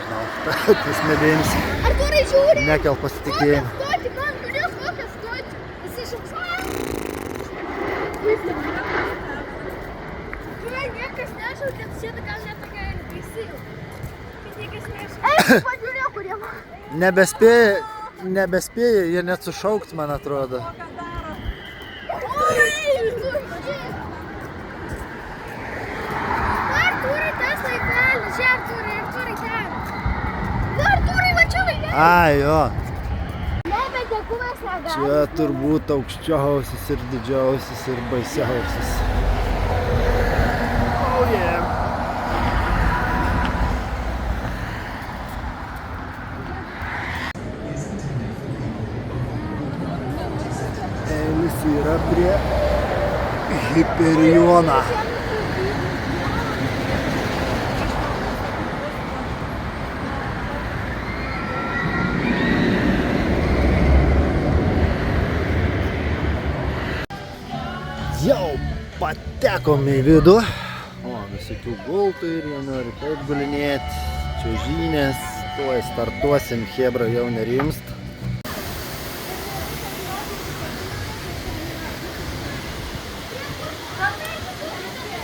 nežinau, tas medėjinis Artūrai žiūri! nekel pasitikėjimą. Stoti, man, žiūrėk, kokią stoti! Jis išauks. Žiūrėk, niekas nešaukė, šitą gal net tokia ir teisėjų. Kad niekas nešaukė. Ei, pažiūrėk, kurie man. Nebespėja, jie net sušaukt, man atrodo. Artūrai, tas laikelis, čia Artūrai ten. Artūrai, va čia laikelis. Ai, jo. Ne, bet dėkuvės negali. Čia turbūt aukščiausias ir didžiausias ir baisiausias. Oh yeah. Eilis yra prie Hiperiono. Jau patekom į vidų. O, visokių gultų ir jie nori taip gulinėti. Čiuožynės. Tuoj startuosim, chebra jau nerimst.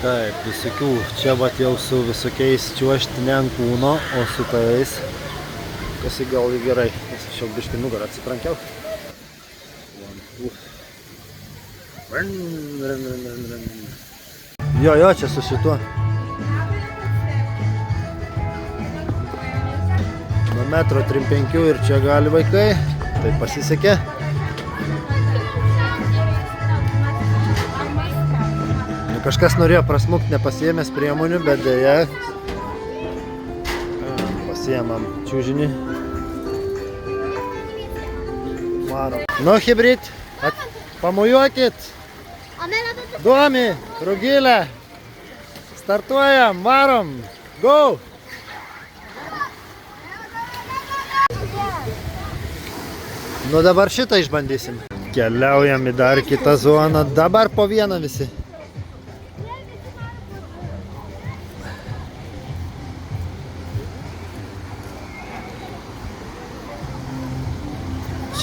Taip, visokių. Čia vat jau su visokiais čiuožti ne ant kūno, o su tais. Kas į gal gerai. Nes aš jau biškai nugarą atsitrankiau. Jo, čia su šituo. Nuo 1,35 m ir čia gali vaikai. Tai pasisekė. Kažkas norėjo prasmukt nepasiėmęs priemonių, bet dėja pasiėmam čiužinį. Varom. Nu, hibrid, pamojuokit. Duomi, Rugilė. Startuojam, varom. Go! Nu, dabar šitą išbandysim. Keliaujam į dar kitą zoną. Dabar po vieną visi.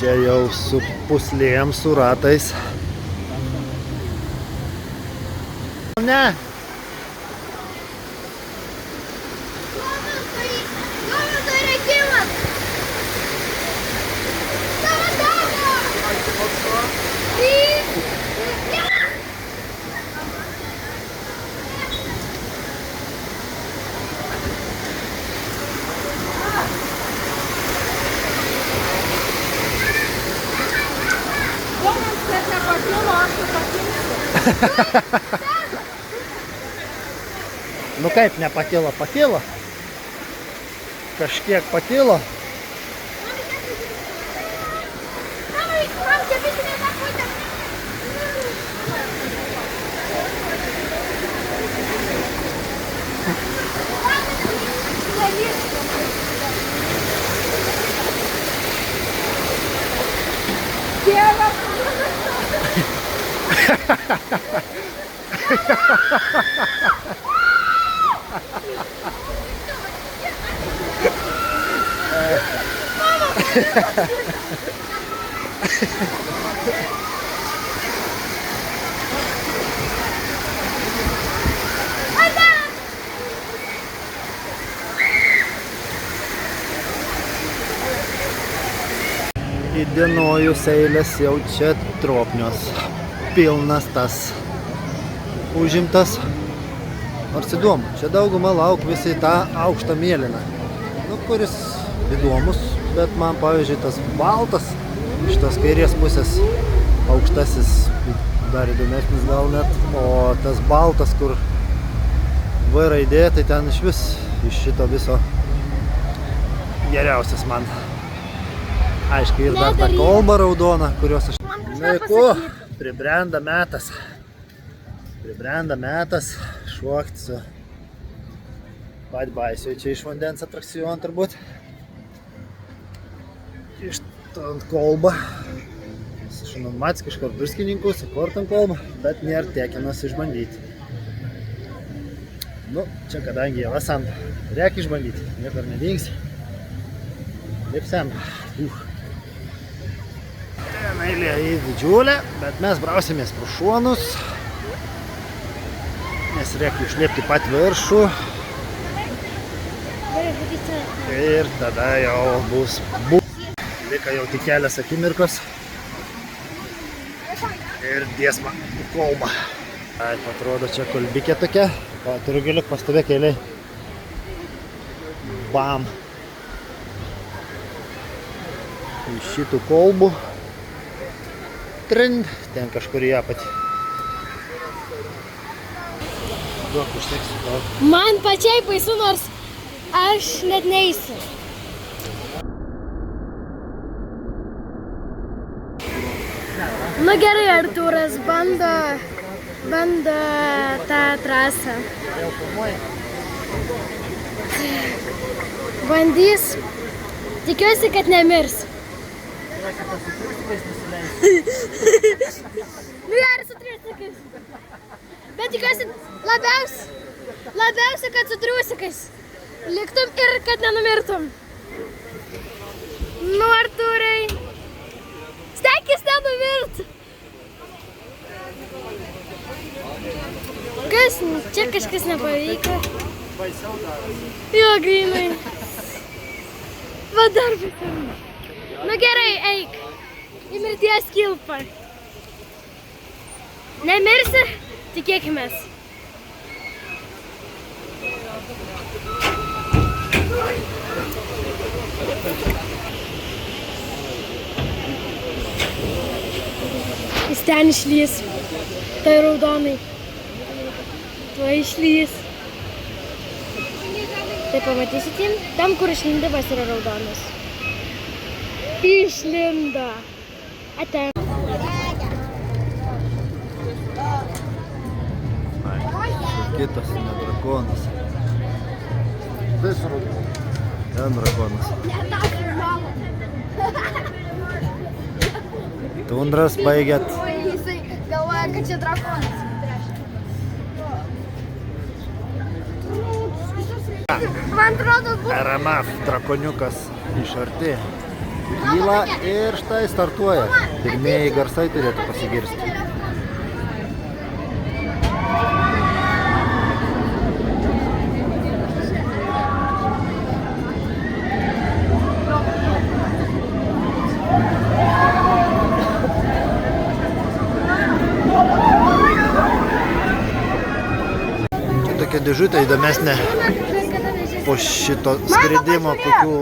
Čia jau su puslėm, su ratais. Ne. Nu kaip nepakilo, pakilo. Kažkiek pakilo. Įdienojus eilės jau čia tropnios. Pilnas tas užimtas. Nors įdomu, čia dauguma lauk visi tą aukštą mėlyną. Nu, kuris įdomus, bet man pavyzdžiui tas baltas, šitos kairės pusės aukštasis dar įdomesnis gal net, o tas baltas, kur V raidė, tai ten iš vis iš šito viso geriausias man. Aiškiai ir dar ta kolba raudona, kurios aš... Laiku, pribrenda metas. Pribrenda metas šokti su Badbaisiu. Čia iš vandens atrakcijon turbūt. Iš ant kolba. Su Šunomackiško ar druskininkų, su kortam kolba, bet nėra tiekinas išbandyti. Nu, čia kadangi jau esam, reikia išbandyti, niekur nedingsi. Lipsem. Ten eilė į didžiulę, bet mes brausimės pro šonus. Nes reikia išlėpti pat viršų. Ir tada jau bus Lika jau tik kelias akimirkos. Ir dėsma į kolbą. Taip, atrodo čia kolbikė tokia. Turiu giliuk pastovėk eiliai. Bam. Iš šitų kolbų. Trind. Ten kažkur į apatį. Duok, užteksiu tau. Man pačiai baisu, nors aš net neįsiu. Nu gerai, Artūras bando tą trasą. Bandys. Tikiuosi, kad nemirs. Nu gerai, su triusikais. Bet tikiuosi labiausiai, kad su triusikais. Liktum ir kad nenumirtum. Nu, Artūrai. Stenkis nenumirt. Kas? Čia kažkas nepavyko. Jo, gailai. Va dar baisiau. Nu gerai, eik. Į mirties kilpą. Nemirsi? Tikėkimės. Jis ten išlys. Tai raudonai. Tuo išlys. Tai pamatysit jį? Tam, kur išlindimas yra raudonas. Išlindo. Ate. Kitas, ne drakonas. Vis raudonas. Ten drakonas. Tundras baigėt. Jisai galvoja, kad čia drakonas. Man atrodo, RMF drakoniukas iš arti. Kyla ir štai startuoja. Pirmieji garsai turėtų pasigirsti. Tokia dėžutė įdomesnė po šito skridimo, kokių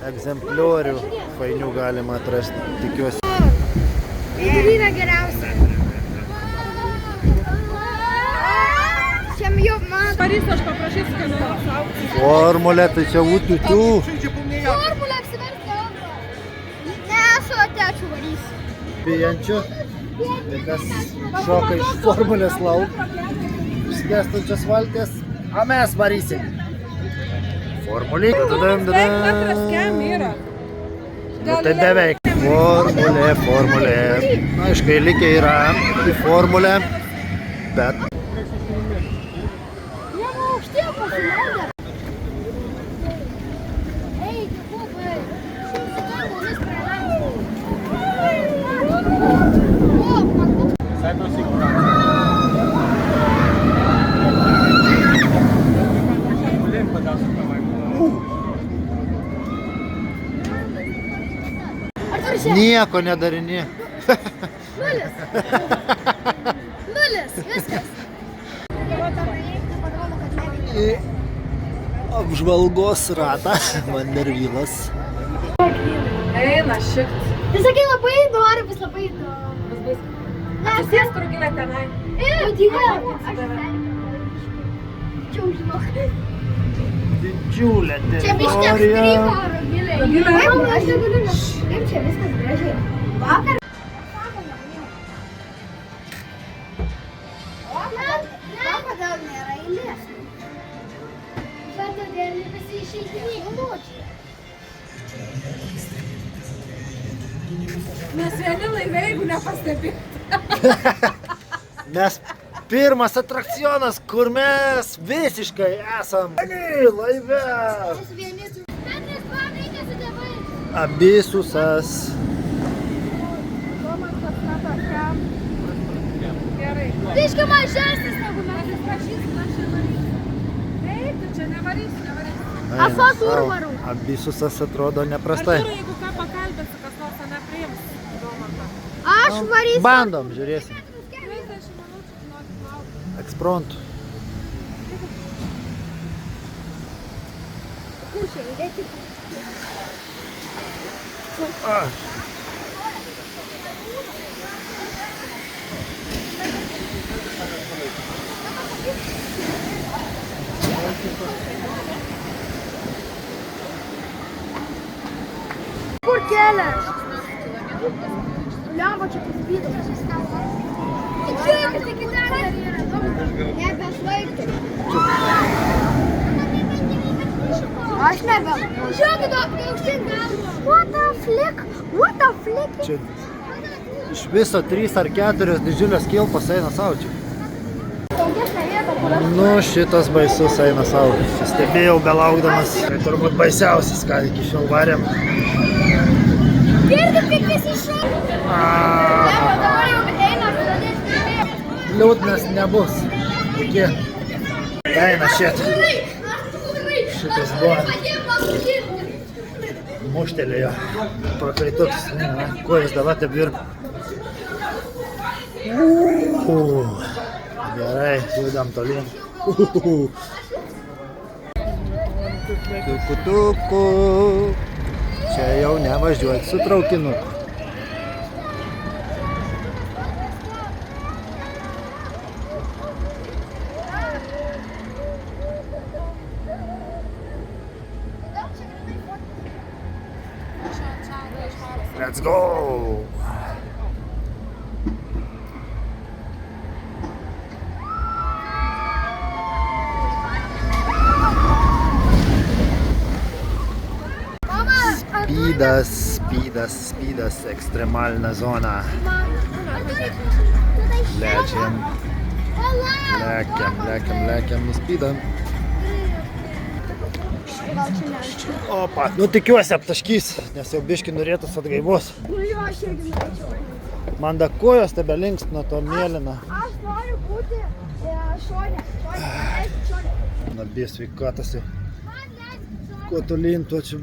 egzempliorių fainių galima atrasti, tikiuosi. ir yra geriausia. Šiam jau man. Parysiu, aš paprašysiu, kad nors. Formulė, tai čia ūtų. Formulė apsiversti. Ne, aš atečiu varysiu. Bijančių, tai kas šoka iš formulės lauk. Skęstančios valties, o mes varysim. Formulė. Metras kem yra. Nu, tai beveik. Formulė. Aiškai, likę yra į formulę, bet... Jie man aukštien pasirodė. Ei, kubai. Šitai mumis praleidžiu. Nieko nedarini. Nulis, viskas. Į apžvalgos ratą, Vandervylas. Eina, šit. Tai sakai, labai noriu, bus labai įdomu. Bus baisu. Ne, Atsisės, kur gilė tenai. Čia užžinok. Didžiulė Čia biškė teritorija. apstryko, giliai. Aš negaliu, nes kaip čia viskas gražiai. Vakar. Na, kodėl nėra eilės? Bet todėl visi išeidinėjai. Mes vieni laivai, jeigu nepastebėt. Mes pirmas atrakcionas, kur mes visiškai esam laive. Petras, man reikia su Abisusas. Gerai. Biškai mažesnis negu mes. Prašysim, aš čia varysiu. Taip, tu čia nevarysi. Afa, kur varau? Abisusas atrodo neprastai. Artūrai, jeigu ką pakalbėsi, kas nors nepriims Domantą. Aš varysiu. Bandom, žiūrėsim. 30 minučių, žinokit, laukiu. Ekspromtu. Kur čia įdėti? Kur kelias? Lemba čia pasvydo. Žiūrėk, kad iki ten dar yra. Nebesvaigti. Aš nebe. Žiūrėk, aukštyn galvo. What the flick? What the flick? Čia iš viso 3 ar 4 didžiulės kilpos eina savo čia. Nu, šitas baisus eina savo. Stebėjau belaukdamas. Tai turbūt baisiausias, ką iki šiol varėm. Girdi, kaip visi šūk. Dabar jau eina pradėti. Liūdnas nebus. Iki. Eina šit. Šitas buvo. Muštelėjo. Prakaituks. Kojas dabar taip ir. Gerai, judam tolyn. Tuku. Čia jau nevažiuot su traukinuku. Let's go! Speedas, ekstremalna zona. Lekiam, nuspydam. Opa, nu tikiuosi aptaškys, nes jau biški norėtus atgaivos. Nu jo, aš irgi norėčiau. Man da kojos tebe linkst nuo to mėlyno. Aš noriu būti šonė. Na, bės sveikatas jau. Kuo tolyn, tuo čia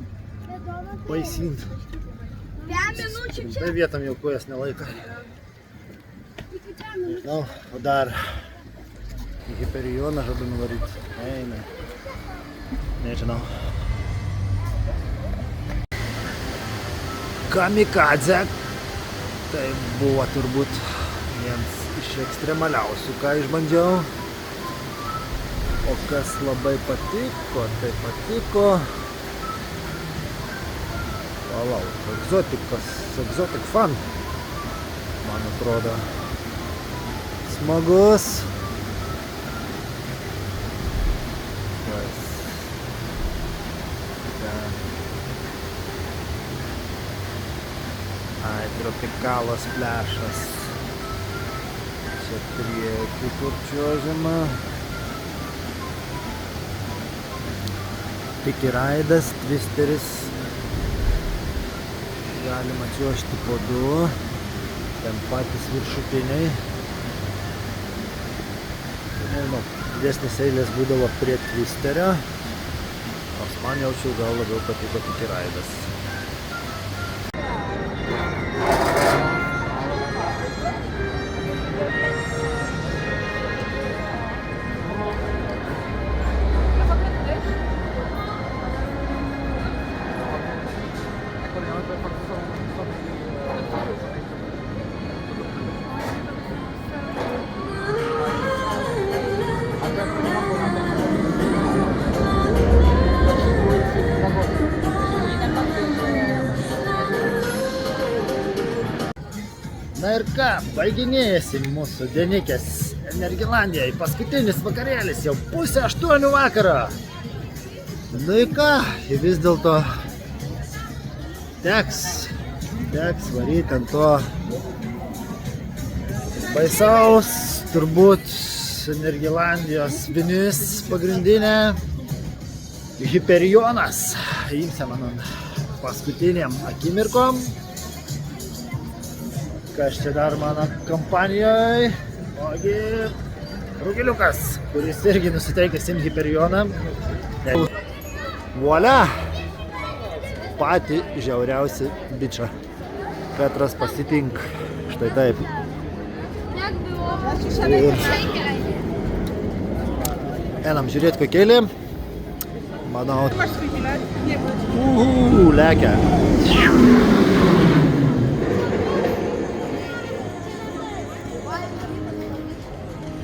baisint. 5 minučių čia. Tai vietam jau kojas nelaiko. Nežinau, o dar į Hiperioną žadu nuvaryti. Eina. Nežinau. Kamikadze. Tai buvo turbūt vienas iš ekstremaliausių, ką išbandžiau. O kas labai patiko, tai patiko. Palauk, Exotic Fun, man atrodo, smagus. Ai, Tropikalos plešas. Čia priekį kur čiuožiama. Tiki raidas, twisteris. Galima čiuožti po 2, ten patys viršutiniai. Nežinau, didesnis eilės būdavo prie twisterio, nors man jaučiau gal labiau patiko Tiki raidas. Na ir ką, baiginėjasi mūsų dienikės Energilandijai. Paskutinis vakarėlis, jau 7:30 vakaro. Nu ir ką, vis dėlto teks varyti ant to baisaus, turbūt Energilandijos vinis pagrindinė Hiperionas. Imse man paskutiniam akimirkom. Kas čia dar mano kompanijoje? Ogi Rugiliukas, kuris irgi nusiteikęs imti Hyperioną. Voila! Patį žiauriausią bičą. Petras pasitink. Štai taip. Jak było? Ir einam žiūrėti kokėlį. Manau, Masz swój bilet? Nie bądź. lekia.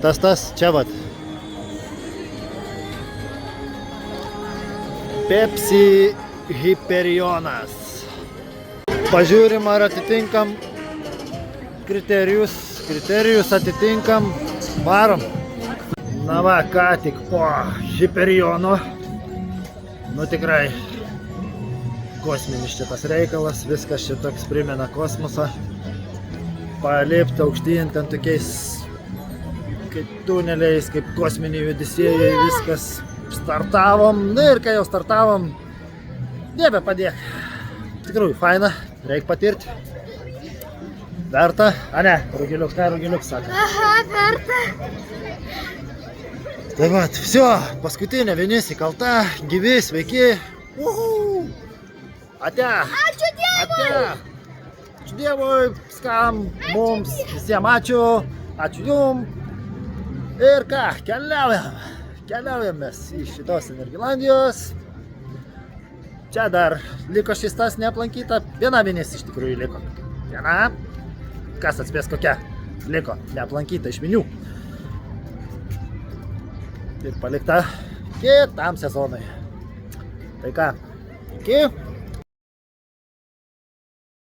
Tas, čia vat. Pepsi Hyperionas. Pažiūrim, ar atitinkam kriterijus. Kriterijus atitinkam. Varom. Na va, ką tik po Hyperiono. Nu tikrai kosminis čia tas reikalas. Viskas čia toks primena kosmosą. Palipti aukštyn ten tokiais kaip tuneliais, kaip kosminiai judesėjai, viskas startavom. Na ir kai jau startavom, Dieve padėk. Tikrųjų, faina, reikia patirti. Verta, a ne, Rugiliuks, ką Rugiliuks sako. Aha, verta. Tai vat, viso, paskutinė vienis įkalta, gyvi, sveiki. Ate. Ačiū Dievui. Ate. Ačiū Dievui, skam, mums, visiems ačiū. Ačiū jum. Ir ką, keliaujam. Keliaujam mes iš šitos Energilandijos. Čia dar liko šis tas neaplankyta. Viena vienis iš tikrųjų liko. Viena. Kas atspės kokia liko neaplankyta iš minių. Ir palikta kitam sezonui. Tai ką, iki.